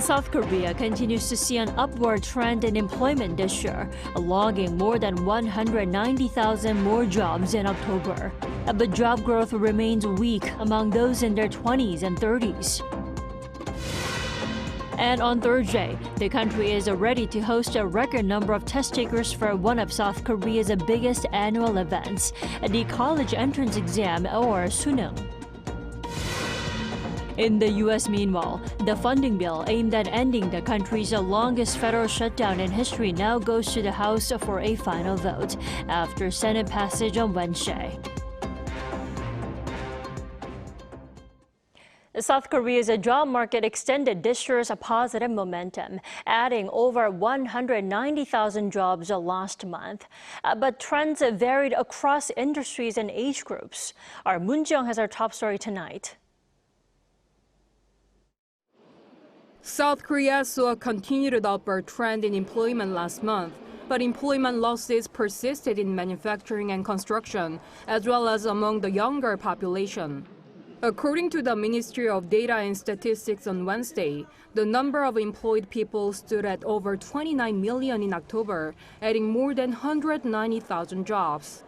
South Korea continues to see an upward trend in employment this year, logging more than 190,000 more jobs in October. But job growth remains weak among those in their 20s and 30s. And on Thursday, the country is ready to host a record number of test takers for one of South Korea's biggest annual events, the college entrance exam, or Suneung. In the U.S., meanwhile, the funding bill aimed at ending the country's longest federal shutdown in history now goes to the House for a final vote after Senate passage on Wednesday. South Korea's job market extended this year's positive momentum, adding over 190,000 jobs last month. But trends varied across industries and age groups. Our Moon Jeong has our top story tonight. South Korea saw a continued upward trend in employment last month, but employment losses persisted in manufacturing and construction, as well as among the younger population. According to the Ministry of Data and Statistics on Wednesday, the number of employed people stood at over 29 million in October, adding more than 190,000 jobs.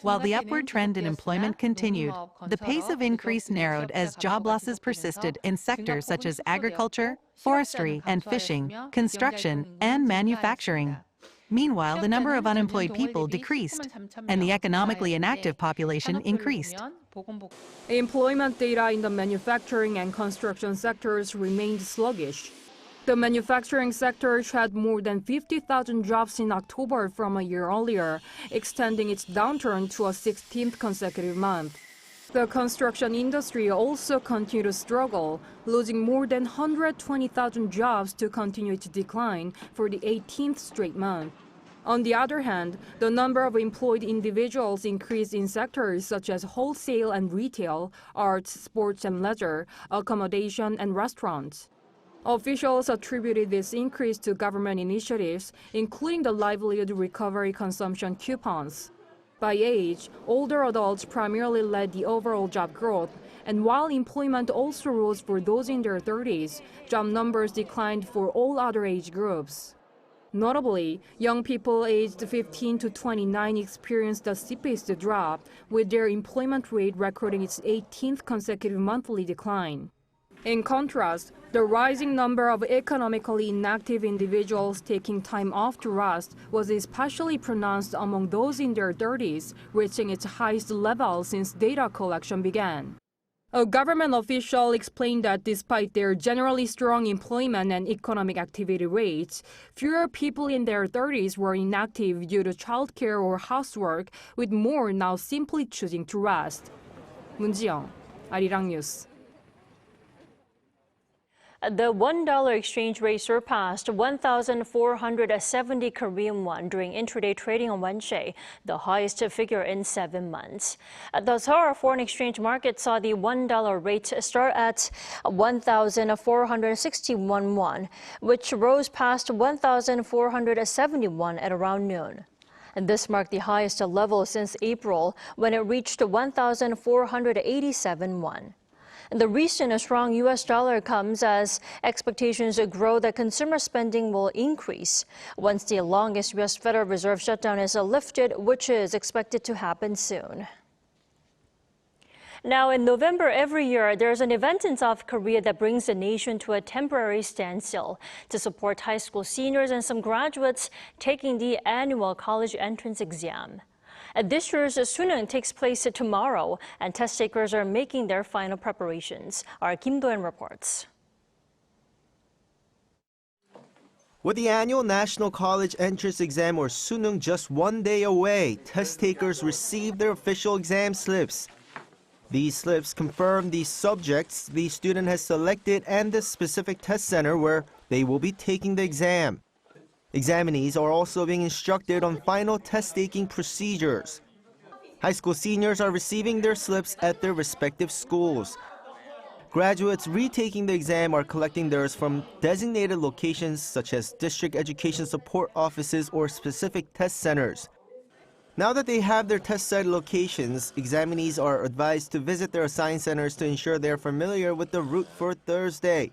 While the upward trend in employment continued, the pace of increase narrowed as job losses persisted in sectors such as agriculture, forestry and fishing, construction, and manufacturing. Meanwhile, the number of unemployed people decreased, and the economically inactive population increased. Employment data in the manufacturing and construction sectors remained sluggish. The manufacturing sector had more than 50,000 jobs in October from a year earlier, extending its downturn to a 16th consecutive month. The construction industry also continued to struggle, losing more than 120,000 jobs to continue its decline for the 18th straight month. On the other hand, the number of employed individuals increased in sectors such as wholesale and retail, arts, sports and leisure, accommodation, and restaurants. Officials attributed this increase to government initiatives, including the Livelihood Recovery Consumption Coupons. By age, older adults primarily led the overall job growth, and while employment also rose for those in their 30s, job numbers declined for all other age groups. Notably, young people aged 15 to 29 experienced the steepest drop, with their employment rate recording its 18th consecutive monthly decline. In contrast, the rising number of economically inactive individuals taking time off to rest was especially pronounced among those in their 30s, reaching its highest level since data collection began. A government official explained that despite their generally strong employment and economic activity rates, fewer people in their 30s were inactive due to childcare or housework, with more now simply choosing to rest. Moon Jeong, Arirang News. The $1 exchange rate surpassed 1,470 Korean won during intraday trading on Wednesday, the highest figure in 7 months. The Seoul foreign exchange market saw the $1 rate start at 1,461 won, which rose past 1,471 at around noon. And this marked the highest level since April, when it reached 1,487 won. The recent strong U.S. dollar comes as expectations grow that consumer spending will increase once the longest U.S. Federal Reserve shutdown is lifted, which is expected to happen soon. Now, in November every year, there's an event in South Korea that brings the nation to a temporary standstill to support high school seniors and some graduates taking the annual college entrance exam. This year's Suneung takes place tomorrow, and test takers are making their final preparations. Our Kim Do-eun reports. With the annual National College Entrance Exam, or Suneung, just 1 day away, test takers receive their official exam slips. These slips confirm the subjects the student has selected and the specific test center where they will be taking the exam. Examinees are also being instructed on final test-taking procedures. High school seniors are receiving their slips at their respective schools. Graduates retaking the exam are collecting theirs from designated locations such as district education support offices or specific test centers. Now that they have their test site locations, examinees are advised to visit their assigned centers to ensure they are familiar with the route for Thursday.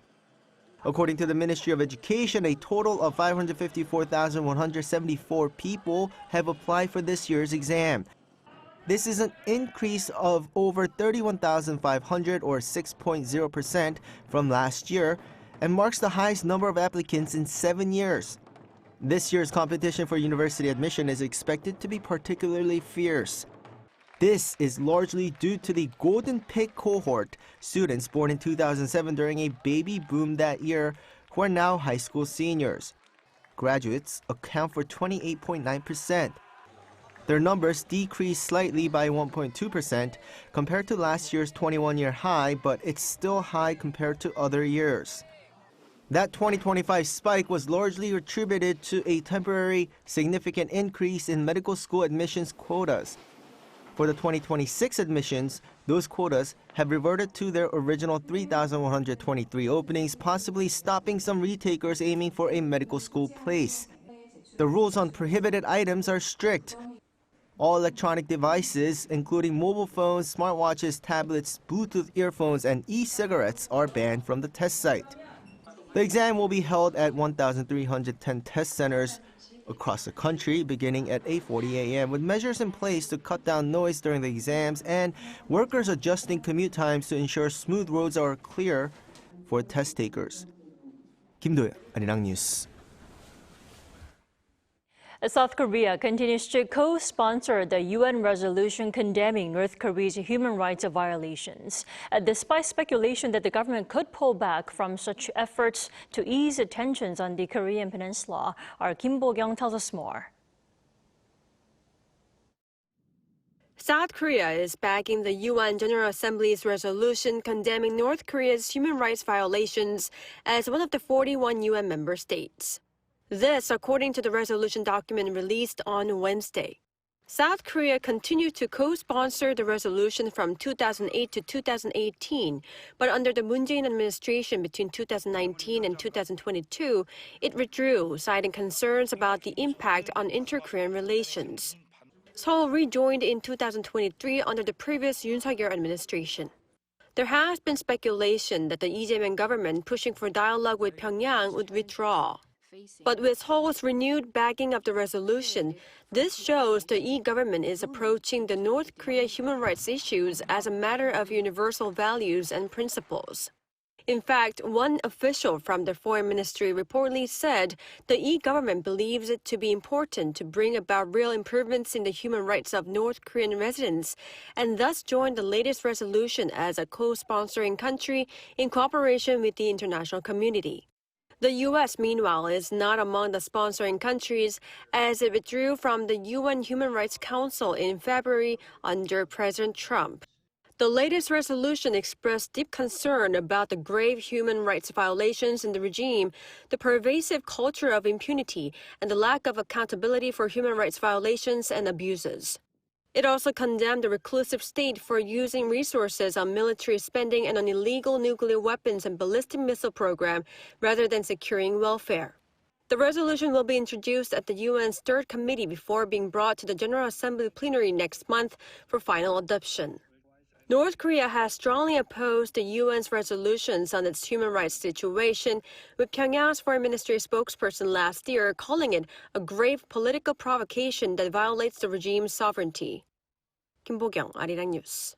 According to the Ministry of Education, a total of 554,174 people have applied for this year's exam. This is an increase of over 31,500 or 6.0% from last year and marks the highest number of applicants in 7 years. This year's competition for university admission is expected to be particularly fierce. This is largely due to the Golden Pick cohort, students born in 2007 during a baby boom that year who are now high school seniors. Graduates account for 28.9%. Their numbers decreased slightly by 1.2% compared to last year's 21-year high, but it's still high compared to other years. That 2025 spike was largely attributed to a temporary significant increase in medical school admissions quotas. For the 2026 admissions, those quotas have reverted to their original 3,123 openings, possibly stopping some retakers aiming for a medical school place. The rules on prohibited items are strict. All electronic devices, including mobile phones, smartwatches, tablets, Bluetooth earphones, and e-cigarettes are banned from the test site. The exam will be held at 1,310 test centers across the country beginning at 8:40 a.m. with measures in place to cut down noise during the exams and workers adjusting commute times to ensure smooth roads are clear for test takers. 김도현, Arirang News. South Korea continues to co-sponsor the UN resolution condemning North Korea's human rights violations, despite speculation that the government could pull back from such efforts to ease tensions on the Korean peninsula. Our Kim Bo-kyung tells us more. South Korea is backing the UN General Assembly's resolution condemning North Korea's human rights violations as one of the 41 UN member states. This, according to the resolution document released on Wednesday. South Korea continued to co-sponsor the resolution from 2008 to 2018, but under the Moon Jae-in administration between 2019 and 2022, it withdrew, citing concerns about the impact on inter-Korean relations. Seoul rejoined in 2023 under the previous Yoon Suk-yeol administration. There has been speculation that the Lee Jae-myung government pushing for dialogue with Pyongyang would withdraw. But with Seoul's renewed backing of the resolution, this shows the Lee government is approaching the North Korea human rights issues as a matter of universal values and principles. In fact, one official from the foreign ministry reportedly said the Lee government believes it to be important to bring about real improvements in the human rights of North Korean residents and thus joined the latest resolution as a co-sponsoring country in cooperation with the international community. The U.S., meanwhile, is not among the sponsoring countries as it withdrew from the UN Human Rights Council in February under President Trump. The latest resolution expressed deep concern about the grave human rights violations in the regime, the pervasive culture of impunity, and the lack of accountability for human rights violations and abuses. It also condemned the reclusive state for using resources on military spending and on illegal nuclear weapons and ballistic missile program rather than securing welfare. The resolution will be introduced at the UN's Third Committee before being brought to the General Assembly plenary next month for final adoption. North Korea has strongly opposed the UN's resolutions on its human rights situation, with Pyongyang's foreign ministry spokesperson last year calling it a grave political provocation that violates the regime's sovereignty. Kim Bo-kyung, Arirang News.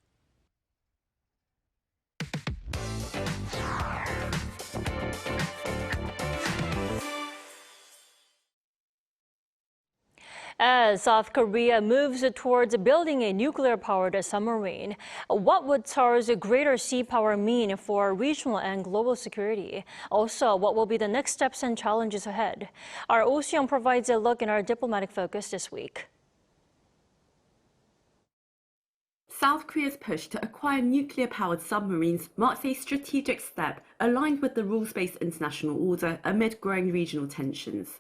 As South Korea moves towards building a nuclear-powered submarine, what would Seoul's greater sea power mean for regional and global security? Also, what will be the next steps and challenges ahead? Our Oh Seung provides a look in our diplomatic focus this week. South Korea's push to acquire nuclear-powered submarines marks a strategic step aligned with the rules-based international order amid growing regional tensions.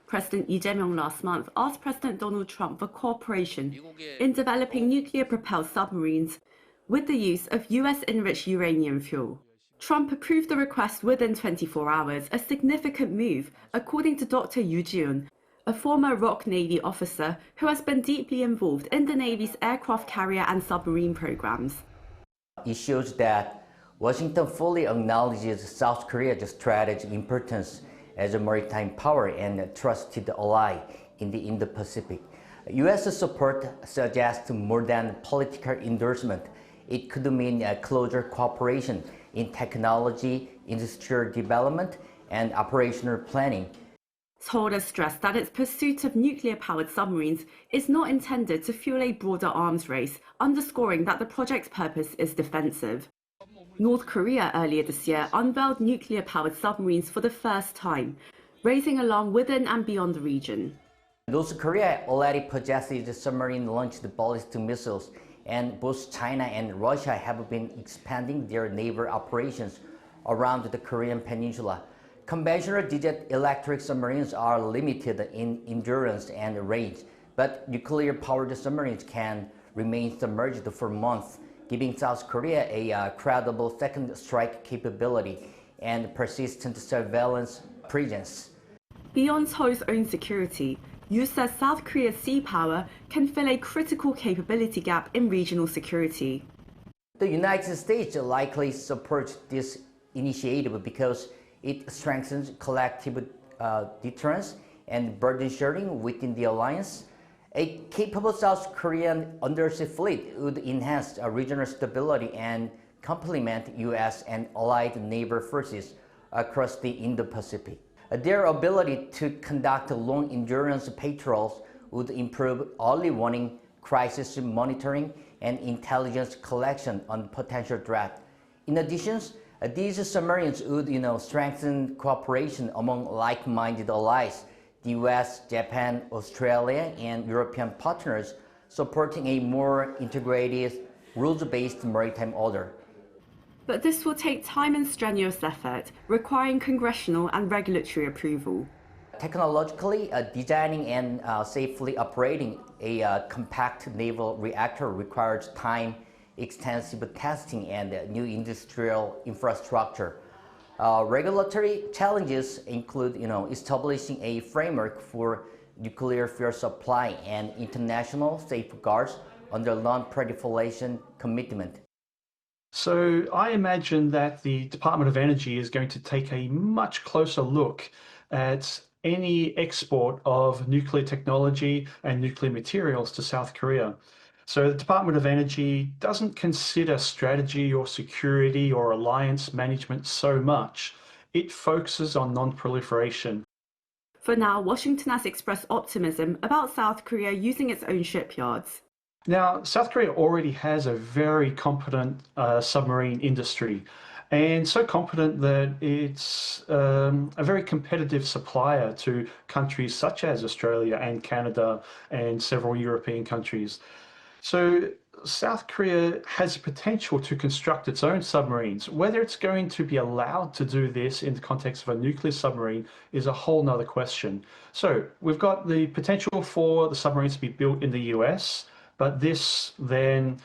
President Lee Jae-myung last month asked President Donald Trump for cooperation in developing nuclear-propelled submarines with the use of US-enriched uranium fuel. Trump approved the request within 24 hours, a significant move, according to Dr. Yoo Ji-un, a former ROK Navy officer who has been deeply involved in the Navy's aircraft carrier and submarine programs. It shows that Washington fully acknowledges South Korea's strategic importance as a maritime power and a trusted ally in the Indo-Pacific. U.S. support suggests more than political endorsement. It could mean a closer cooperation in technology, industrial development, and operational planning. Seoul has stressed that its pursuit of nuclear-powered submarines is not intended to fuel a broader arms race, underscoring that the project's purpose is defensive. North Korea earlier this year unveiled nuclear-powered submarines for the first time, raising alarm within and beyond the region. North Korea already possesses submarine-launched ballistic missiles, and both China and Russia have been expanding their naval operations around the Korean peninsula. Conventional diesel-electric submarines are limited in endurance and range, but nuclear-powered submarines can remain submerged for months, giving South Korea a credible second strike capability and persistent surveillance presence. Beyond Seoul's own security, Yu says South Korea's sea power can fill a critical capability gap in regional security. The United States likely supports this initiative because it strengthens collective deterrence and burden sharing within the alliance. A capable South Korean undersea fleet would enhance regional stability and complement U.S. and allied naval forces across the Indo-Pacific. Their ability to conduct long-endurance patrols would improve early warning, crisis monitoring, and intelligence collection on potential threat. In addition, these submarines would strengthen cooperation among like-minded allies, the US, Japan, Australia, and European partners, supporting a more integrated, rules-based maritime order. But this will take time and strenuous effort, requiring congressional and regulatory approval. Technologically, designing and safely operating a compact naval reactor requires time, extensive testing, and new industrial infrastructure. Regulatory challenges include establishing a framework for nuclear fuel supply and international safeguards under non-proliferation commitment. So I imagine that the Department of Energy is going to take a much closer look at any export of nuclear technology and nuclear materials to South Korea. So the Department of Energy doesn't consider strategy or security or alliance management so much. It focuses on non-proliferation. For now, Washington has expressed optimism about South Korea using its own shipyards. Now, South Korea already has a very competent submarine industry, and so competent that it's a very competitive supplier to countries such as Australia and Canada and several European countries. So South Korea has the potential to construct its own submarines. Whether it's going to be allowed to do this in the context of a nuclear submarine is a whole nother question. So we've got the potential for the submarines to be built in the US, but this then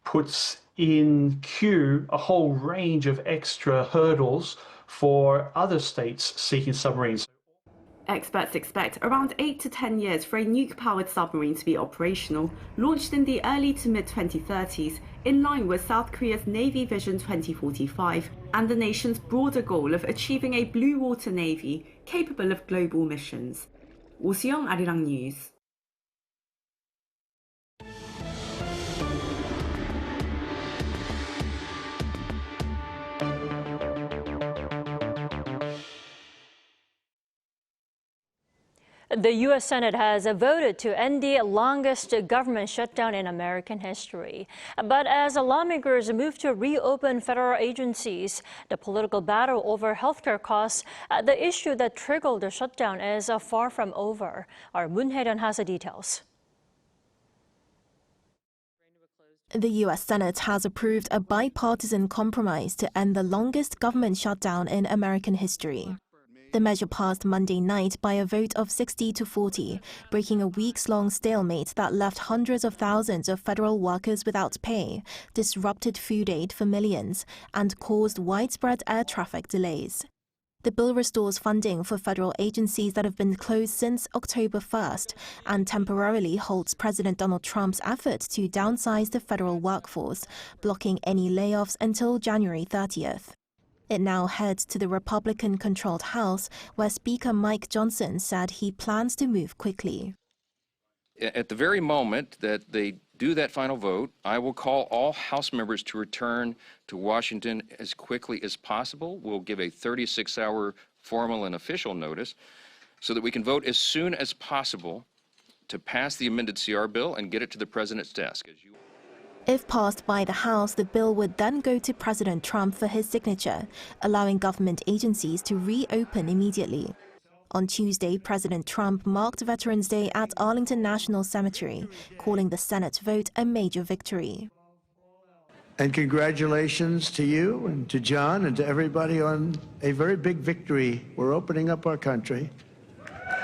puts in queue a whole range of extra hurdles for other states seeking submarines. Experts expect around 8 to 10 years for a nuke-powered submarine to be operational, launched in the early to mid-2030s, in line with South Korea's Navy Vision 2045 and the nation's broader goal of achieving a blue water navy capable of global missions. Suneung, Arirang News. The U.S. Senate has voted to end the longest government shutdown in American history. But as lawmakers move to reopen federal agencies, the political battle over healthcare costs, the issue that triggered the shutdown, is far from over. Our Moon Hae-ryun has the details. The U.S. Senate has approved a bipartisan compromise to end the longest government shutdown in American history. The measure passed Monday night by a vote of 60 to 40, breaking a weeks-long stalemate that left hundreds of thousands of federal workers without pay, disrupted food aid for millions, and caused widespread air traffic delays. The bill restores funding for federal agencies that have been closed since October 1st and temporarily halts President Donald Trump's effort to downsize the federal workforce, blocking any layoffs until January 30th. It now heads to the Republican-controlled House, where Speaker Mike Johnson said he plans to move quickly. At the very moment that they do that final vote, I will call all House members to return to Washington as quickly as possible. We'll give a 36-hour formal and official notice so that we can vote as soon as possible to pass the amended CR bill and get it to the President's desk. If passed by the House, the bill would then go to President Trump for his signature, allowing government agencies to reopen immediately. On Tuesday, President Trump marked Veterans Day at Arlington National Cemetery, calling the Senate vote a major victory. And congratulations to you and to John and to everybody on a very big victory. We're opening up our country.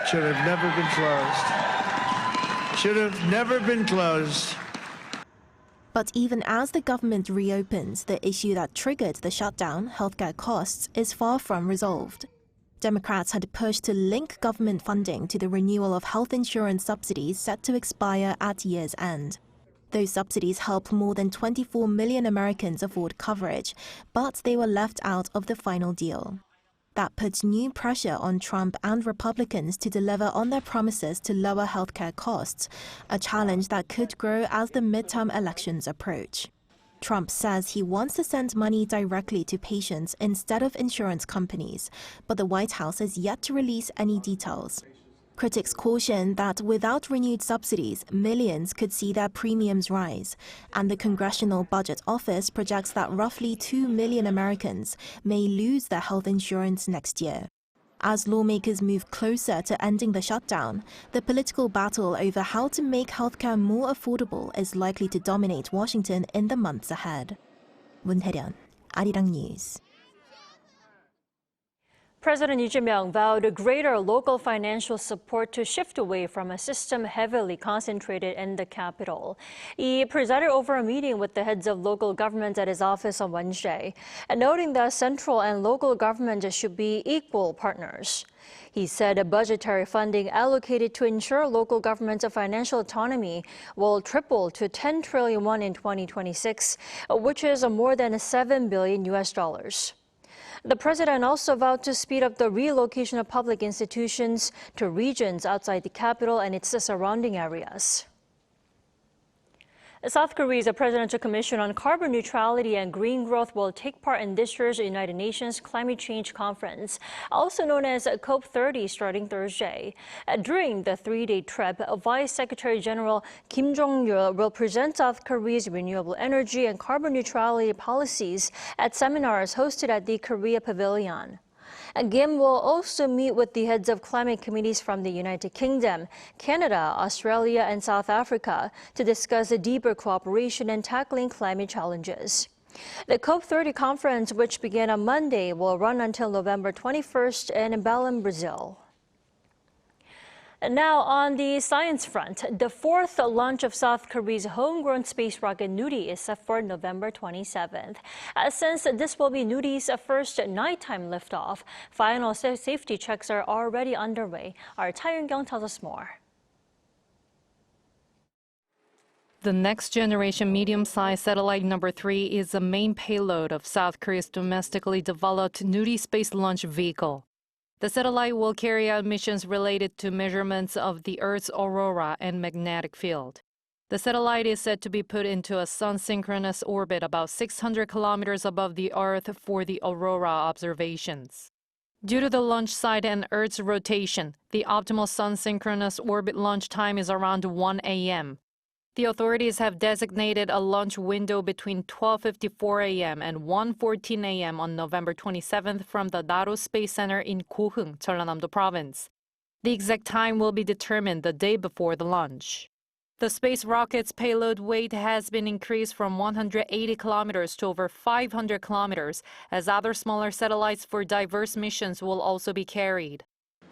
Should have never been closed. Should have never been closed. But even as the government reopens, the issue that triggered the shutdown, healthcare costs, is far from resolved. Democrats had pushed to link government funding to the renewal of health insurance subsidies set to expire at year's end. Those subsidies help more than 24 million Americans afford coverage, but they were left out of the final deal. That puts new pressure on Trump and Republicans to deliver on their promises to lower healthcare costs, a challenge that could grow as the midterm elections approach. Trump says he wants to send money directly to patients instead of insurance companies, but the White House has yet to release any details. Critics caution that without renewed subsidies, millions could see their premiums rise, and the Congressional Budget Office projects that roughly 2 million Americans may lose their health insurance next year. As lawmakers move closer to ending the shutdown, the political battle over how to make healthcare more affordable is likely to dominate Washington in the months ahead. 문혜련, Arirang News. President Lee Jae-myung vowed greater local financial support to shift away from a system heavily concentrated in the capital. He presided over a meeting with the heads of local governments at his office on Wednesday, and noting that central and local governments should be equal partners. He said budgetary funding allocated to ensure local governments' financial autonomy will triple to 10 trillion won in 2026, which is more than $7 billion. The president also vowed to speed up the relocation of public institutions to regions outside the capital and its surrounding areas. South Korea's Presidential Commission on Carbon Neutrality and Green Growth will take part in this year's United Nations Climate Change Conference, also known as COP30, starting Thursday. During the three-day trip, Vice Secretary General Kim Jong-il will present South Korea's renewable energy and carbon neutrality policies at seminars hosted at the Korea Pavilion. Kim will also meet with the heads of climate committees from the United Kingdom, Canada, Australia, and South Africa to discuss a deeper cooperation in tackling climate challenges. The COP30 conference, which began on Monday, will run until November 21st in Belém, Brazil. Now, on the science front, the fourth launch of South Korea's homegrown space rocket Nuri is set for November 27th. Since this will be Nuri's first nighttime liftoff, final safety checks are already underway. Our Tae-Young tells us more. The next-generation medium-sized satellite number 3 is the main payload of South Korea's domestically developed Nuri space launch vehicle. The satellite will carry out missions related to measurements of the Earth's aurora and magnetic field. The satellite is said to be put into a sun-synchronous orbit about 600 kilometers above the Earth for the aurora observations. Due to the launch site and Earth's rotation, the optimal sun-synchronous orbit launch time is around 1 a.m. The authorities have designated a launch window between 12:54 a.m. and 1:14 a.m. on November 27th from the Naro Space Center in Goheung, Jeollanam-do Province. The exact time will be determined the day before the launch. The space rocket's payload weight has been increased from 180 kilometers to over 500 kilometers, as other smaller satellites for diverse missions will also be carried.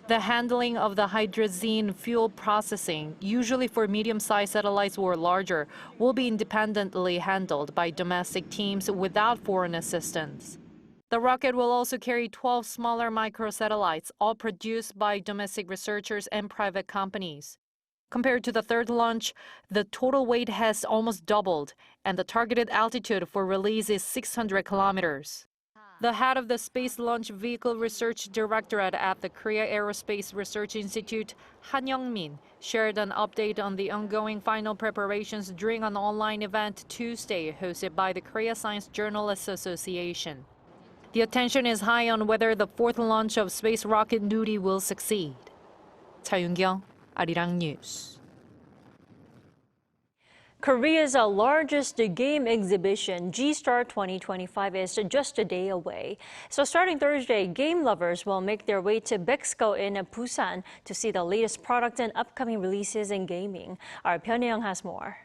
The handling of the hydrazine fuel processing, usually for medium-sized satellites or larger, will be independently handled by domestic teams without foreign assistance. The rocket will also carry 12 smaller microsatellites, all produced by domestic researchers and private companies. Compared to the third launch, the total weight has almost doubled, and the targeted altitude for release is 600 kilometers. The head of the Space Launch Vehicle Research Directorate at the Korea Aerospace Research Institute, Han Young-min, shared an update on the ongoing final preparations during an online event Tuesday hosted by the Korea Science Journalists Association. The attention is high on whether the fourth launch of space rocket Nuri will succeed. Cha Yoon-kyung, Arirang News. Korea's largest game exhibition, G-Star 2025, is just a day away. So starting Thursday, game lovers will make their way to Expo in Busan to see the latest product and upcoming releases in gaming. Our Suneung has more.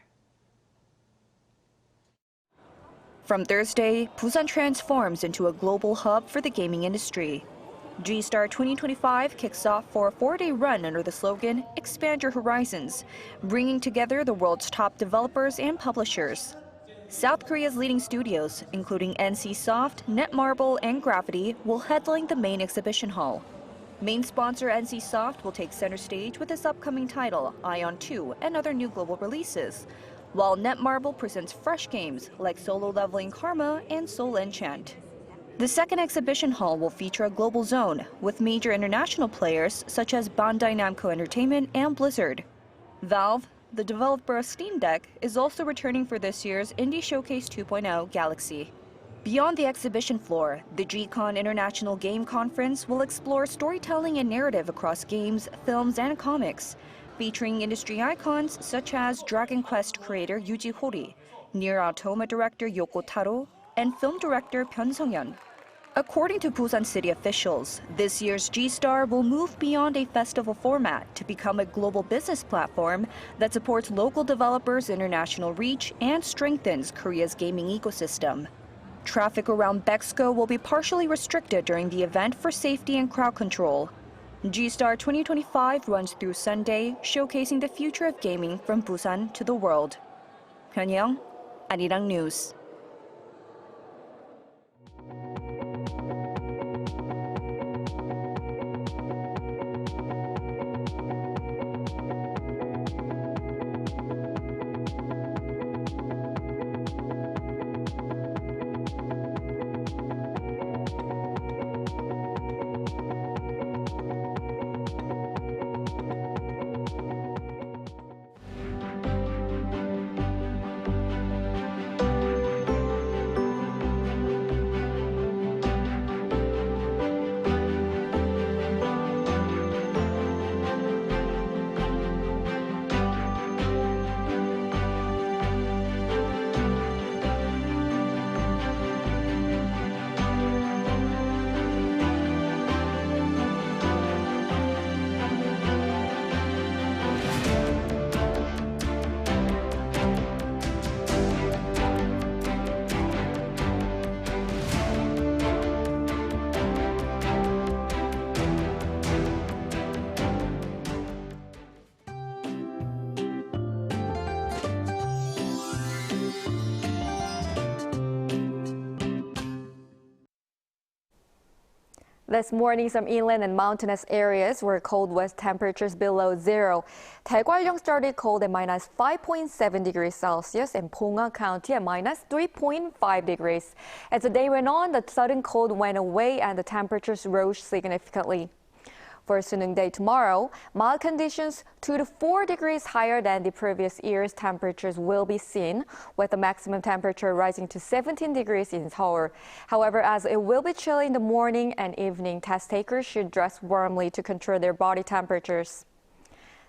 From Thursday, Busan transforms into a global hub for the gaming industry. G-Star 2025 kicks off for a 4-day run under the slogan, Expand Your Horizons, bringing together the world's top developers and publishers. South Korea's leading studios, including NCSoft, Netmarble, and Gravity, will headline the main exhibition hall. Main sponsor NCSoft will take center stage with its upcoming title, Ion 2, and other new global releases, while Netmarble presents fresh games like Solo Leveling Karma and Soul Enchant. The second exhibition hall will feature a global zone with major international players such as Bandai Namco Entertainment and Blizzard. Valve, the developer of Steam Deck, is also returning for this year's Indie Showcase 2.0 Galaxy. Beyond the exhibition floor, the G-Con International Game Conference will explore storytelling and narrative across games, films, and comics, featuring industry icons such as Dragon Quest creator Yuji Horii, Nier Automata director Yoko Taro, and film director Byun Sung-hyun. According to Busan city officials, this year's G-Star will move beyond a festival format to become a global business platform that supports local developers' international reach and strengthens Korea's gaming ecosystem. Traffic around Expo will be partially restricted during the event for safety and crowd control. G-Star 2025 runs through Sunday, showcasing the future of gaming from Busan to the world. Pyongyang, Arirang News. This morning, some inland and mountainous areas were cold with temperatures below zero. Daegwallyeong started cold at minus 5.7 degrees Celsius and Ponga County at minus 3.5 degrees. As the day went on, the sudden cold went away and the temperatures rose significantly. For Suneung Day tomorrow, mild conditions 2 to 4 degrees higher than the previous year's temperatures will be seen, with the maximum temperature rising to 17 degrees in Seoul. However, as it will be chilly in the morning and evening, test takers should dress warmly to control their body temperatures.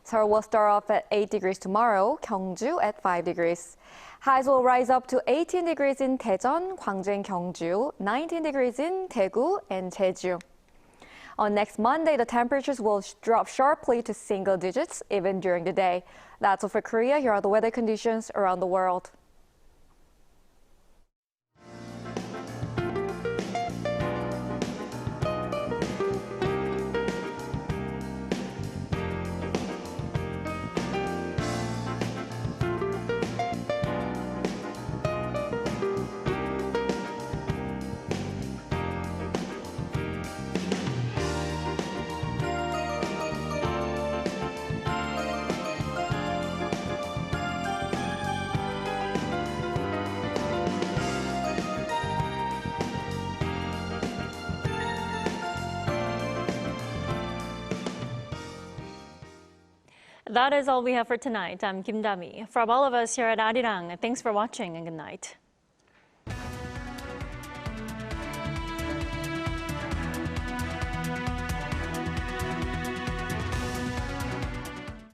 Seoul will start off at 8 degrees tomorrow, Gyeongju at 5 degrees. Highs will rise up to 18 degrees in Daejeon, Gwangju and Gyeongju, 19 degrees in Daegu and Jeju. On next Monday, the temperatures will drop sharply to single digits even during the day. That's all for Korea. Here are the weather conditions around the world. That is all we have for tonight. I'm Kim Dami. From all of us here at Arirang, thanks for watching and good night.